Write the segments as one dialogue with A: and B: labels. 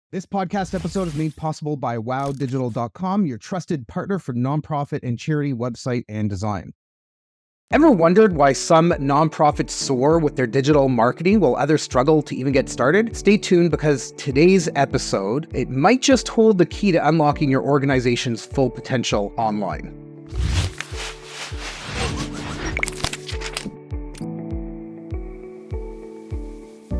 A: This podcast episode is made possible by wowdigital.com, your trusted partner for nonprofit and charity website and design. Ever wondered why some nonprofits soar with their digital marketing while others struggle to even get started? Stay tuned because today's episode, it might just hold the key to unlocking your organization's full potential online.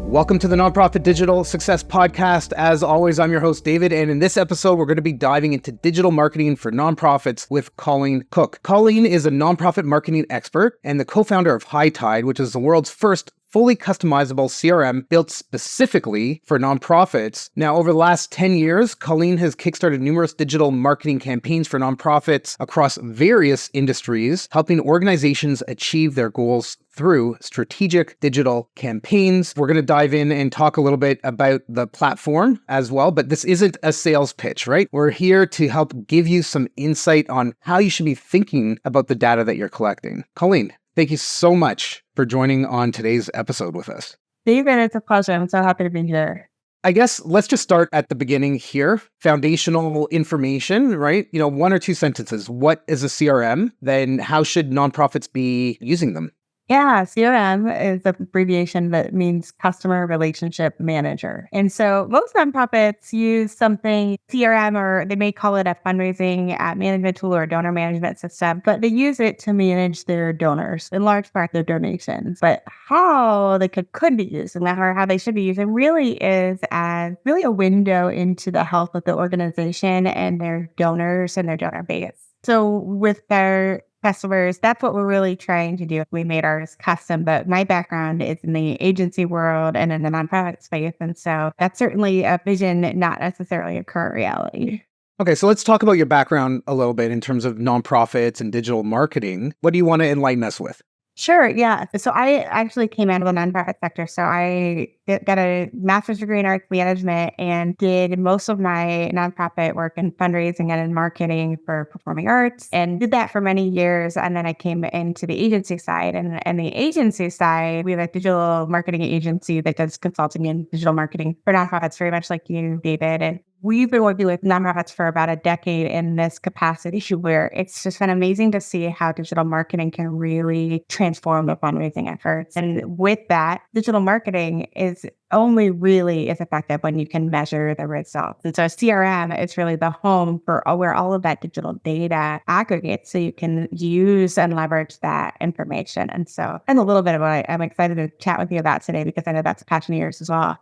A: Welcome to the Nonprofit Digital Success Podcast. As always, I'm your host, David, and in this episode, we're going to be diving into digital marketing for nonprofits with Colleen Cook. Colleen is a nonprofit marketing expert and the co-founder of HighTide, which is the world's first fully customizable CRM built specifically for nonprofits. Now, over the last 10 years, Colleen has kickstarted numerous digital marketing campaigns for nonprofits across various industries, helping organizations achieve their goals through strategic digital campaigns. We're going to dive in and talk a little bit about the platform as well, but this isn't a sales pitch, right? We're here to help give you some insight on how you should be thinking about the data that you're collecting. Colleen, thank you so much for joining on today's episode with us.
B: David, it's a pleasure. I'm so happy to be here.
A: I guess let's just start at the beginning here. Foundational information, right? One or two sentences. What is a CRM? Then how should nonprofits be using them?
B: Yeah, CRM is an abbreviation that means customer relationship manager. And so most nonprofits use something CRM, or they may call it a fundraising management tool or a donor management system, but they use it to manage their donors, in large part their donations. But how they could be used and how they should be used really is as really a window into the health of the organization and their donors and their donor base. So with their customers, that's what we're really trying to do. We made ours custom, but my background is in the agency world and in the nonprofit space. And so that's certainly a vision, not necessarily a current reality.
A: Okay, so let's talk about your background a little bit in terms of nonprofits and digital marketing. What do you want to enlighten us with?
B: Sure, yeah. So I actually came out of the nonprofit sector. So I got a master's degree in arts management and did most of my nonprofit work in fundraising and in marketing for performing arts, and did that for many years. And then I came into the agency side. And the agency side, we have a digital marketing agency that does consulting in digital marketing for nonprofits, very much like you, David. And we've been working with nonprofits for about a decade in this capacity, where it's just been amazing to see how digital marketing can really transform the fundraising efforts. And with that, digital marketing is only really is effective when you can measure the results. And so CRM is really the home for where all of that digital data aggregates, so you can use and leverage that information. And a little bit of what I'm excited to chat with you about today, because I know that's a passion of yours as well.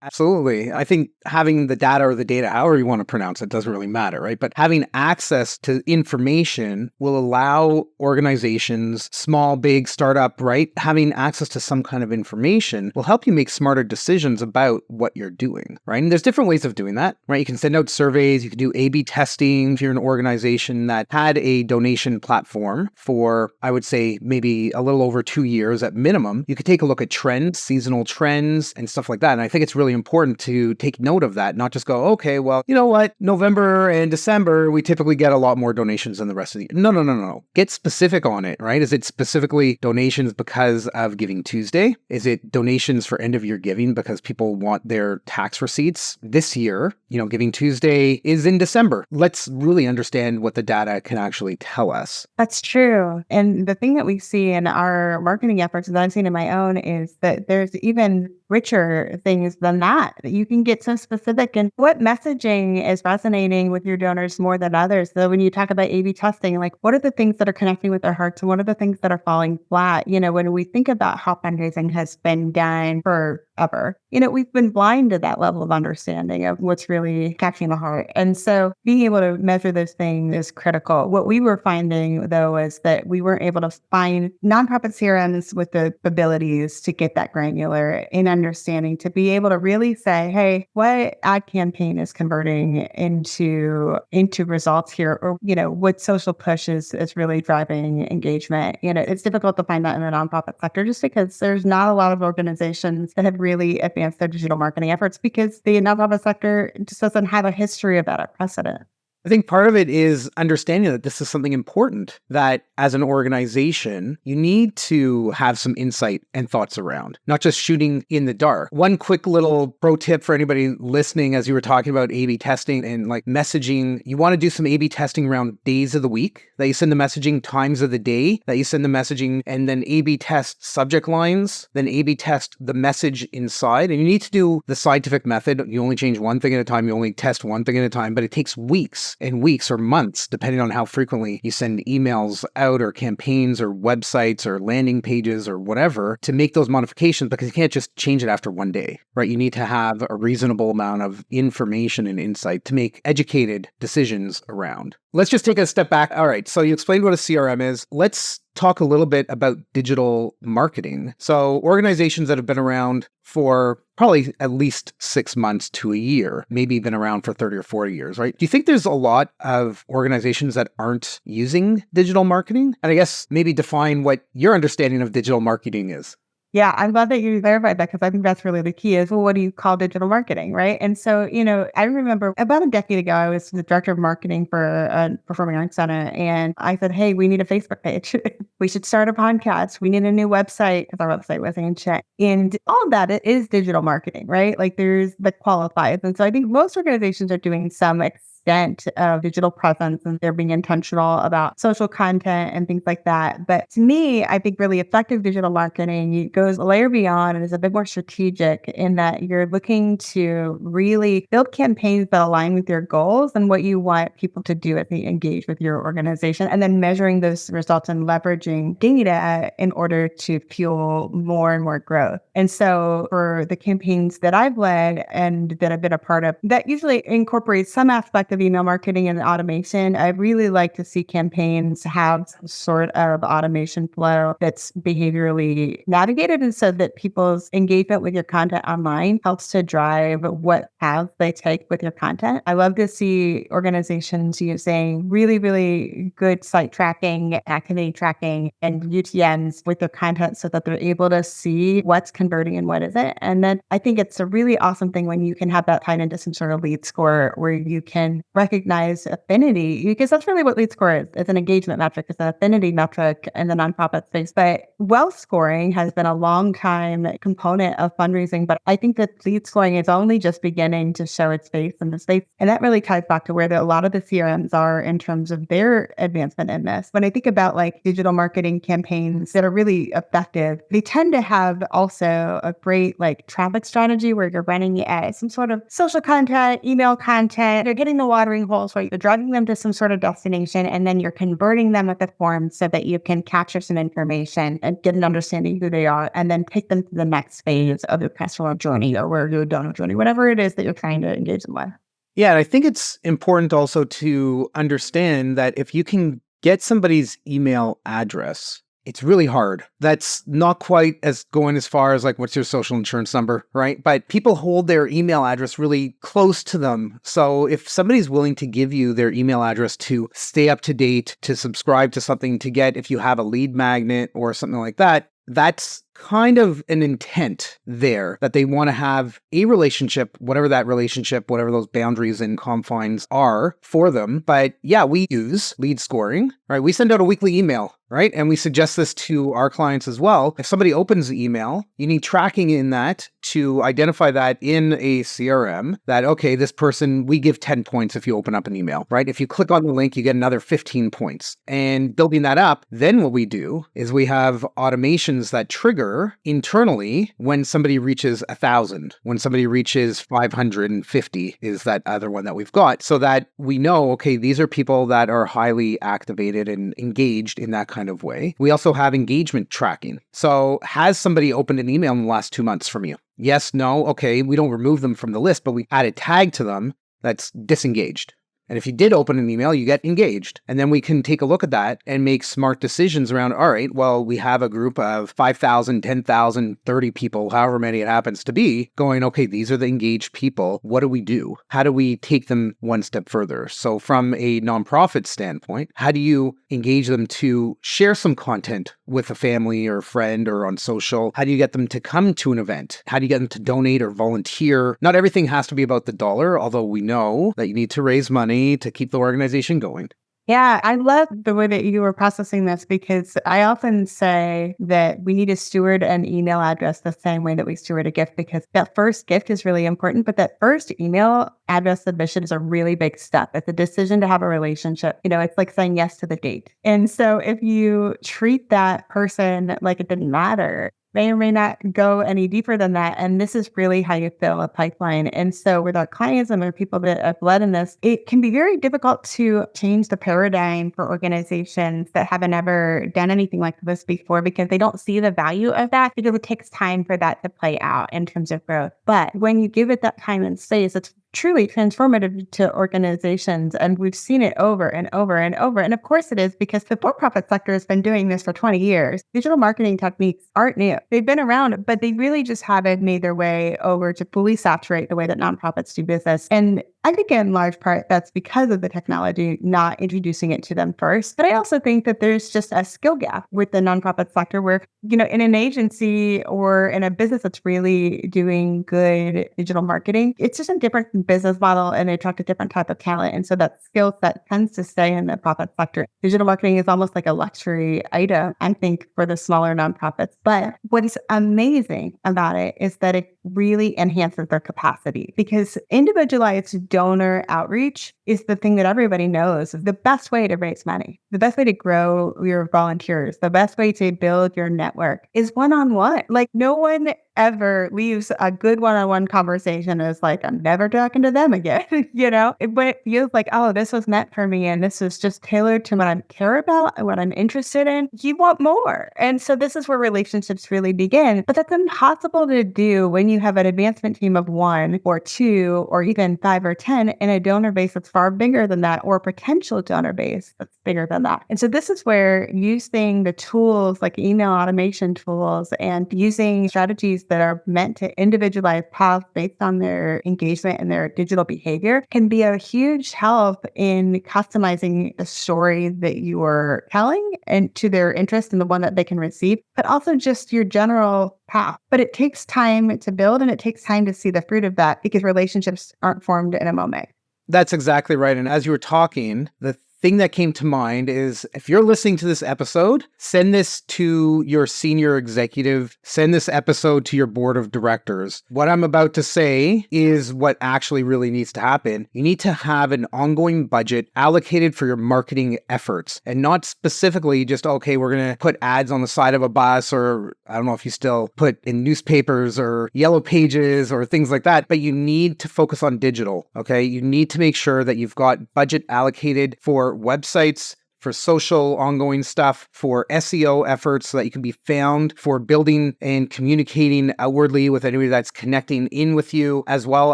A: Absolutely. I think having the data or the data, however you want to pronounce it, doesn't really matter, right? But having access to information will allow organizations, small, big, startup, right? Having access to some kind of information will help you make smarter decisions about what you're doing, right? And there's different ways of doing that, right? You can send out surveys, you can do A/B testing if you're an organization that had a donation platform for, I would say, maybe a little over 2 years at minimum. You could take a look at trends, seasonal trends, and stuff like that. And I think it's really important to take note of that, not just go, okay, well, you know what, November and December, we typically get a lot more donations than the rest of the year. No. Get specific on it, right? Is it specifically donations because of Giving Tuesday? Is it donations for end of year giving because people want their tax receipts? This year, Giving Tuesday is in December. Let's really understand what the data can actually tell us.
B: That's true. And the thing that we see in our marketing efforts that I've seen in my own is that there's even richer things than that. You can get so specific in what messaging is resonating with your donors more than others. So when you talk about A/B testing, like what are the things that are connecting with their hearts and what are the things that are falling flat? When we think about how fundraising has been done forever, we've been blind to that level of understanding of what's really catching the heart. And so being able to measure those things is critical. What we were finding, though, is that we weren't able to find nonprofit CRMs with the abilities to get that granular in understanding, to be able to really say, hey, what ad campaign is converting into results here? Or, what social push is really driving engagement? It's difficult to find that in the nonprofit sector just because there's not a lot of organizations that have really advanced their digital marketing efforts because the nonprofit sector just doesn't have a history of that, a precedent.
A: I think part of it is understanding that this is something important, that as an organization, you need to have some insight and thoughts around, not just shooting in the dark. One quick little pro tip for anybody listening, as you were talking about A/B testing and like messaging, you want to do some A/B testing around days of the week that you send the messaging, times of the day that you send the messaging, and then A/B test subject lines, then A/B test the message inside. And you need to do the scientific method. You only change one thing at a time. You only test one thing at a time, but it takes weeks and weeks or months, depending on how frequently you send emails out or campaigns or websites or landing pages or whatever to make those modifications, because you can't just change it after one day, right? You need to have a reasonable amount of information and insight to make educated decisions around. Let's just take a step back. All right, so you explained what a CRM is. Let's talk a little bit about digital marketing. So organizations that have been around for probably at least 6 months to a year, maybe been around for 30 or 40 years, right? Do you think there's a lot of organizations that aren't using digital marketing? And I guess maybe define what your understanding of digital marketing is.
B: Yeah, I'm glad that you clarified that, because I think that's really the key is, well, what do you call digital marketing, right? And so, I remember about a decade ago, I was the director of marketing for a performing arts center. And I said, hey, we need a Facebook page. We should start a podcast. We need a new website, because our website wasn't in check. And all of that, it is digital marketing, right? Like there's the qualifiers. And so I think most organizations are doing some extent of digital presence, and they're being intentional about social content and things like that. But to me, I think really effective digital marketing goes a layer beyond and is a bit more strategic, in that you're looking to really build campaigns that align with your goals and what you want people to do as they engage with your organization, and then measuring those results and leveraging data in order to fuel more and more growth. And so for the campaigns that I've led and that I've been a part of, that usually incorporates some aspect of email marketing and automation. I really like to see campaigns have some sort of automation flow that's behaviorally navigated, and so that people's engagement with your content online helps to drive what paths they take with your content. I love to see organizations using really, really good site tracking, activity tracking, and UTMs with their content, so that they're able to see what's converting and what isn't. And then I think it's a really awesome thing when you can have that tied into some sort of lead score, where you can recognize affinity, because that's really what lead score is. It's an engagement metric. It's an affinity metric in the nonprofit space. But wealth scoring has been a long time component of fundraising. But I think that lead scoring is only just beginning to show its face in the space. And that really ties back to where a lot of the CRMs are in terms of their advancement in this. When I think about like digital marketing campaigns that are really effective, they tend to have also a great like traffic strategy, where you're running some sort of social content, email content, you're getting the watering holes, right? You're driving them to some sort of destination, and then you're converting them with a form so that you can capture some information and get an understanding who they are, and then take them to the next phase of your customer journey, or where you're done journey, whatever it is that you're trying to engage them with.
A: Yeah, and I think it's important also to understand that if you can get somebody's email address, it's really hard. That's not quite as going as far as like, what's your social insurance number, right? But people hold their email address really close to them. So if somebody's willing to give you their email address to stay up to date, to subscribe to something, to get, if you have a lead magnet or something like that, that's kind of an intent there, that they want to have a relationship, whatever that relationship, whatever those boundaries and confines are for them. But yeah, we use lead scoring, right? We send out a weekly email, right? And we suggest this to our clients as well. If somebody opens the email, you need tracking in that to identify that in a CRM, that, okay, this person, we give 10 points if you open up an email, right? If you click on the link, you get another 15 points. And building that up, then what we do is we have automations that trigger internally when somebody reaches 1,000, when somebody reaches 550 is that other one that we've got, so that we know, okay, these are people that are highly activated and engaged in that kind of way. We also have engagement tracking. So has somebody opened an email in the last 2 months from you? Yes, no, okay, we don't remove them from the list, but we add a tag to them that's disengaged. And if you did open an email, you get engaged. And then we can take a look at that and make smart decisions around, all right, well, we have a group of 5,000, 10,000, 30 people, however many it happens to be, going, okay, these are the engaged people. What do we do? How do we take them one step further? So from a nonprofit standpoint, how do you engage them to share some content with a family or a friend or on social? How do you get them to come to an event? How do you get them to donate or volunteer? Not everything has to be about the dollar, although we know that you need to raise money money to keep the organization going.
B: Yeah, I love the way that you were processing this because I often say that we need to steward an email address the same way that we steward a gift, because that first gift is really important, but that first email address submission is a really big step. It's a decision to have a relationship. It's like saying yes to the date. And so if you treat that person like it didn't matter, may or may not go any deeper than that. And this is really how you fill a pipeline. And so with our clients and the people that have led in this, it can be very difficult to change the paradigm for organizations that haven't ever done anything like this before, because they don't see the value of that, because it takes time for that to play out in terms of growth. But when you give it that time and space, it's truly transformative to organizations. And we've seen it over and over and over. And of course it is, because the for-profit sector has been doing this for 20 years. Digital marketing techniques aren't new. They've been around, but they really just haven't made their way over to fully saturate the way that nonprofits do business. And I think in large part, that's because of the technology not introducing it to them first. But I also think that there's just a skill gap with the nonprofit sector where, in an agency or in a business that's really doing good digital marketing, it's just a different business model and they attract a different type of talent. And so that skill set tends to stay in the profit sector. Digital marketing is almost like a luxury item, I think, for the smaller nonprofits. But what is amazing about it is that it really enhances their capacity, because individualized donor outreach is the thing that everybody knows is the best way to raise money, the best way to grow your volunteers, the best way to build your network is one-on-one. Like, no one ever leaves a good one-on-one conversation as like, I'm never talking to them again. When it feels like, oh, this was meant for me and this is just tailored to what I care about and what I'm interested in, you want more. And so this is where relationships really begin. But that's impossible to do when you have an advancement team of 1 or 2 or even 5 or 10 and a donor base that's far bigger than that, or a potential donor base that's bigger than that. And so this is where using the tools like email automation tools and using strategies that are meant to individualize paths based on their engagement and their digital behavior can be a huge help in customizing the story that you are telling and to their interest and the one that they can receive, but also just your general path. But it takes time to build and it takes time to see the fruit of that, because relationships aren't formed in a moment.
A: That's exactly right. And as you were talking, the thing that came to mind is, if you're listening to this episode, send this to your senior executive, send this episode to your board of directors. What I'm about to say is what actually really needs to happen. You need to have an ongoing budget allocated for your marketing efforts, and not specifically just, okay, we're going to put ads on the side of a bus, or I don't know if you still put in newspapers or yellow pages or things like that, but you need to focus on digital, okay? You need to make sure that you've got budget allocated for websites, for social ongoing stuff, for SEO efforts so that you can be found, for building and communicating outwardly with anybody that's connecting in with you, as well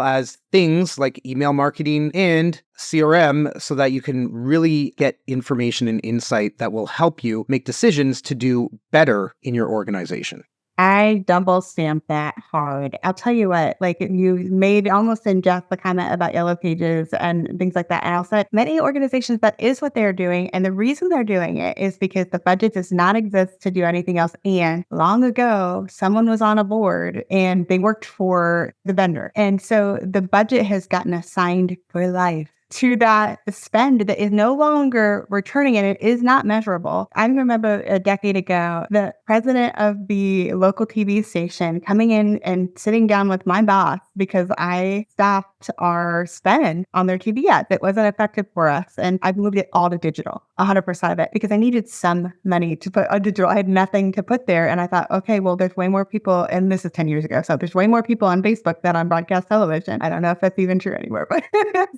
A: as things like email marketing and CRM, so that you can really get information and insight that will help you make decisions to do better in your organization.
B: I double stamp that hard. I'll tell you what, like, you made almost in jest the comment about yellow pages and things like that. And I'll say many organizations, that is what they're doing. And the reason they're doing it is because the budget does not exist to do anything else. And long ago, someone was on a board and they worked for the vendor. And so the budget has gotten assigned for life to that spend that is no longer returning, and it is not measurable. I remember a decade ago, the president of the local TV station coming in and sitting down with my boss because I stopped our spend on their TV ad that wasn't effective for us. And I've moved it all to digital, 100% of it, because I needed some money to put on digital. I had nothing to put there. And I thought, okay, well, there's way more people, and this is 10 years ago, so there's way more people on Facebook than on broadcast television. I don't know if that's even true anymore, but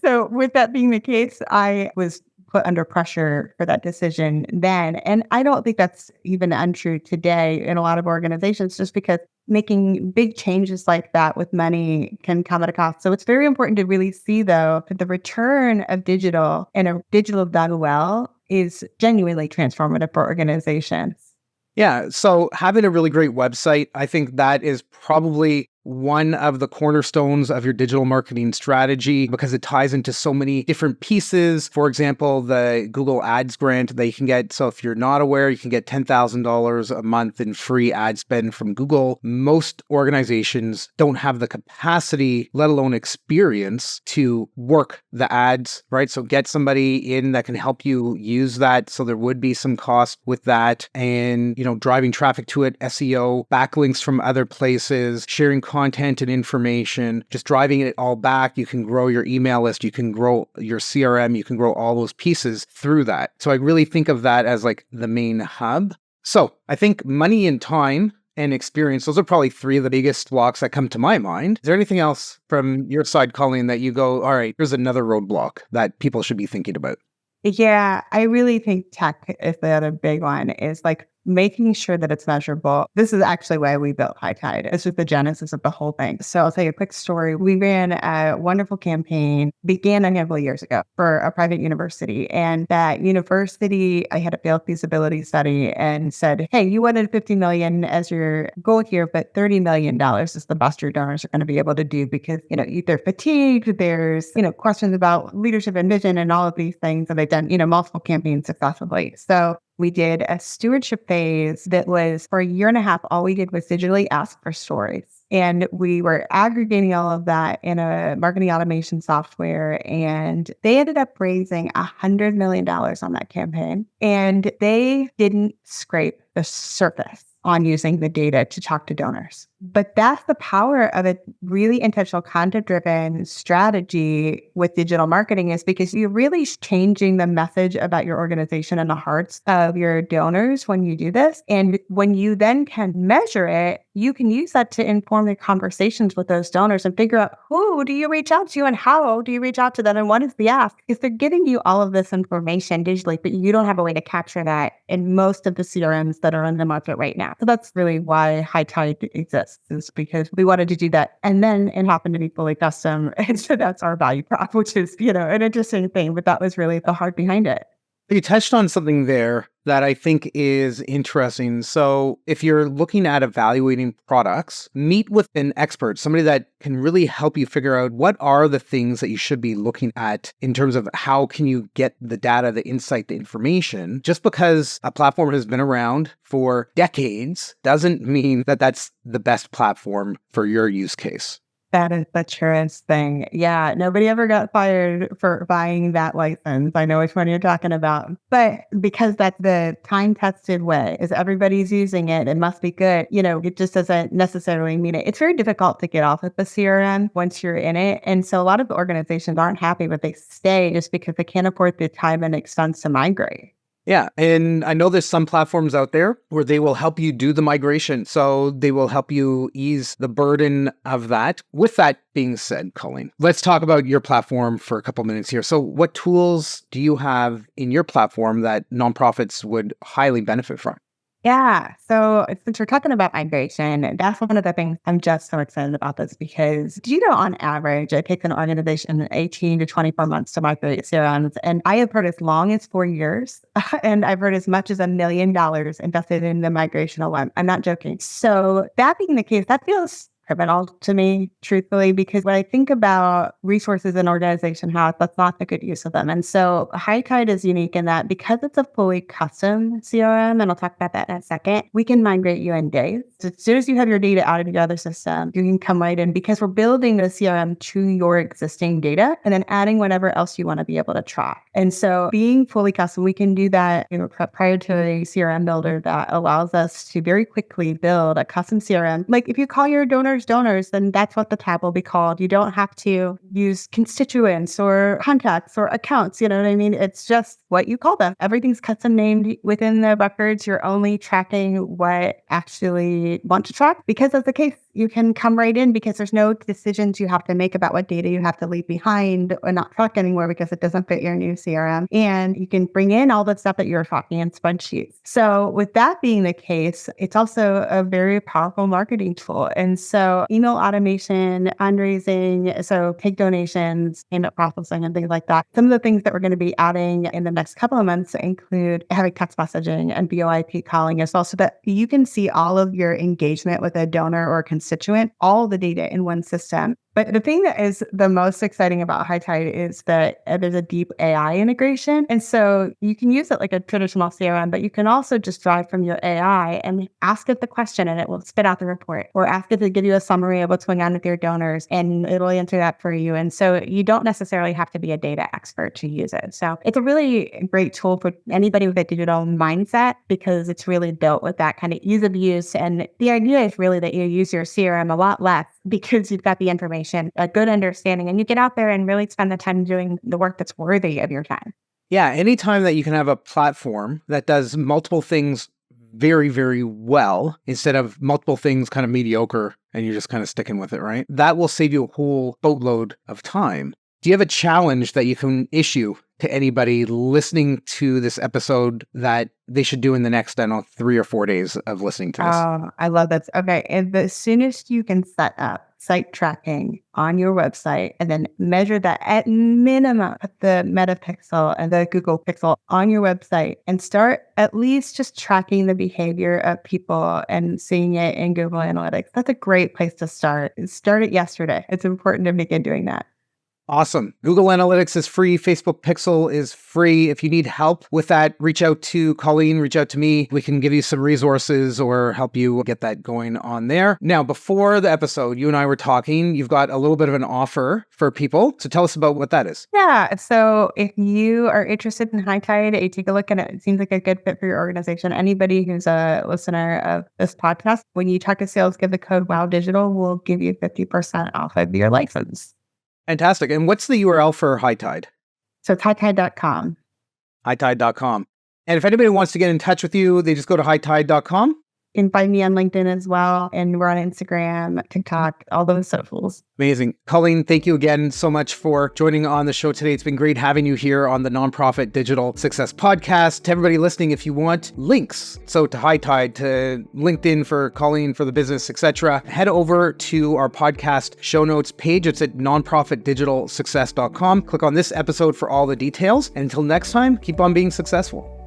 B: so with that being the case, I was put under pressure for that decision then. And I don't think that's even untrue today in a lot of organizations, just because making big changes like that with money can come at a cost. So it's very important to really see, though, that the return of digital and a digital done well is genuinely transformative for organizations.
A: Yeah. So having a really great website, I think that is probably one of the cornerstones of your digital marketing strategy because it ties into so many different pieces. For example, the Google Ads grant that you can get. So if you're not aware, you can get $10,000 a month in free ad spend from Google. Most organizations don't have the capacity, let alone experience, to work the ads, right? So get somebody in that can help you use that. So there would be some cost with that, and, driving traffic to it, SEO, backlinks from other places, sharing content and information, just driving it all back. You can grow your email list, you can grow your CRM, you can grow all those pieces through that. So I really think of that as like the main hub. So I think money and time and experience, those are probably three of the biggest blocks that come to my mind. Is there anything else from your side, Colleen, that you go, all right, here's another roadblock that people should be thinking about?
B: Yeah, I really think tech is the other big one, is like making sure that it's measurable. This is actually why we built HighTide. It's just the genesis of the whole thing. So I'll tell you a quick story. We ran a wonderful campaign, began a handful of years ago, for a private university. And that university, I had a failed feasibility study and said, hey, you wanted 50 million as your goal here, but $30 million is the best your donors are going to be able to do because, they're fatigued. There's, questions about leadership and vision and all of these things. And they've done, multiple campaigns successfully. So we did a stewardship phase that was for a year and a half. All we did was digitally ask for stories. And we were aggregating all of that in a marketing automation software. And they ended up raising $100 million on that campaign. And they didn't scrape the surface on using the data to talk to donors. But that's the power of a really intentional content-driven strategy with digital marketing, is because you're really changing the message about your organization in the hearts of your donors when you do this. And when you then can measure it, you can use that to inform the conversations with those donors and figure out who do you reach out to and how do you reach out to them and what is the ask. Because they're giving you all of this information digitally, but you don't have a way to capture that in most of the CRMs that are in the market right now. So that's really why HighTide exists, is because we wanted to do that. And then it happened to be fully custom. And so that's our value prop, which is, an interesting thing, but that was really the heart behind it.
A: You touched on something there that I think is interesting. So if you're looking at evaluating products, meet with an expert, somebody that can really help you figure out what are the things that you should be looking at in terms of how can you get the data, the insight, the information. Just because a platform has been around for decades doesn't mean that that's the best platform for your use case.
B: That is the truest thing. Yeah, nobody ever got fired for buying that license. I know which one you're talking about. But because that's the time-tested way, is everybody's using it, it must be good. It just doesn't necessarily mean it. It's very difficult to get off of the CRM once you're in it. And so a lot of the organizations aren't happy, but they stay just because they can't afford the time and expense to migrate.
A: Yeah. And I know there's some platforms out there where they will help you do the migration. So they will help you ease the burden of that. With that being said, Colleen, let's talk about your platform for a couple minutes here. So what tools do you have in your platform that nonprofits would highly benefit from?
B: Yeah. So since we're talking about migration, that's one of the things I'm just so excited about this because, on average, it takes an organization 18 to 24 months to migrate CRMs. And I have heard as long as 4 years, and I've heard as much as $1 million invested in the migration alone. I'm not joking. So that being the case, that feels criminal to me, truthfully, because when I think about resources an organization has, that's not a good use of them. And so HighTide is unique in that because it's a fully custom CRM, and I'll talk about that in a second, we can migrate you in days. So as soon as you have your data out of your other system, you can come right in because we're building the CRM to your existing data and then adding whatever else you want to be able to track. And so being fully custom, we can do that in a proprietary CRM builder that allows us to very quickly build a custom CRM. Like if you call your donors, then that's what the tab will be called. You don't have to use constituents or contacts or accounts. You know what I mean? It's just what you call them. Everything's custom named within the records. You're only tracking what actually want to track. Because that's the case, you can come right in because there's no decisions you have to make about what data you have to leave behind or not track anymore because it doesn't fit your new CRM. And you can bring in all the stuff that you're tracking in spreadsheets. So with that being the case, it's also a very powerful marketing tool. And so email automation, fundraising, so take donations, payment processing, and things like that. Some of the things that we're going to be adding in the next couple of months include having text messaging and VoIP calling as well, so that you can see all of your engagement with a donor or consumer constituent, all the data in one system. But the thing that is the most exciting about HighTide is that there's a deep AI integration. And so you can use it like a traditional CRM, but you can also just drive from your AI and ask it the question and it will spit out the report, or ask it to give you a summary of what's going on with your donors and it'll answer that for you. And so you don't necessarily have to be a data expert to use it. So it's a really great tool for anybody with a digital mindset because it's really built with that kind of ease of use. And the idea is really that you use your CRM a lot less because you've got the information, a good understanding, and you get out there and really spend the time doing the work that's worthy of your time.
A: Yeah, anytime that you can have a platform that does multiple things very, very well instead of multiple things kind of mediocre and you're just kind of sticking with it, right? That will save you a whole boatload of time. Do you have a challenge that you can issue to anybody listening to this episode that they should do in the next, 3 or 4 days of listening to this?
B: I love that. Okay. And the soonest you can set up site tracking on your website and then measure that at minimum at the Metapixel and the Google Pixel on your website and start at least just tracking the behavior of people and seeing it in Google Analytics. That's a great place to start. Start it yesterday. It's important to begin doing that.
A: Awesome. Google Analytics is free. Facebook Pixel is free. If you need help with that, reach out to Colleen, reach out to me. We can give you some resources or help you get that going on there. Now, before the episode, you and I were talking, you've got a little bit of an offer for people. So tell us about what that is.
B: Yeah. So if you are interested in HighTide, you take a look at it. It seems like a good fit for your organization. Anybody who's a listener of this podcast, when you talk to sales, give the code WOW-DIGITAL, we'll give you 50% off of your license.
A: Fantastic. And what's the URL for HighTide?
B: So it's HighTide.com.
A: HighTide.com. And if anybody wants to get in touch with you, they just go to HighTide.com.
B: You can find me on LinkedIn as well. And we're on Instagram, TikTok, all those socials.
A: Amazing. Colleen, thank you again so much for joining on the show today. It's been great having you here on the Nonprofit Digital Success Podcast. To everybody listening, if you want links, so to HighTide, to LinkedIn for Colleen, for the business, etc., head over to our podcast show notes page. It's at nonprofitdigitalsuccess.com. Click on this episode for all the details. And until next time, keep on being successful.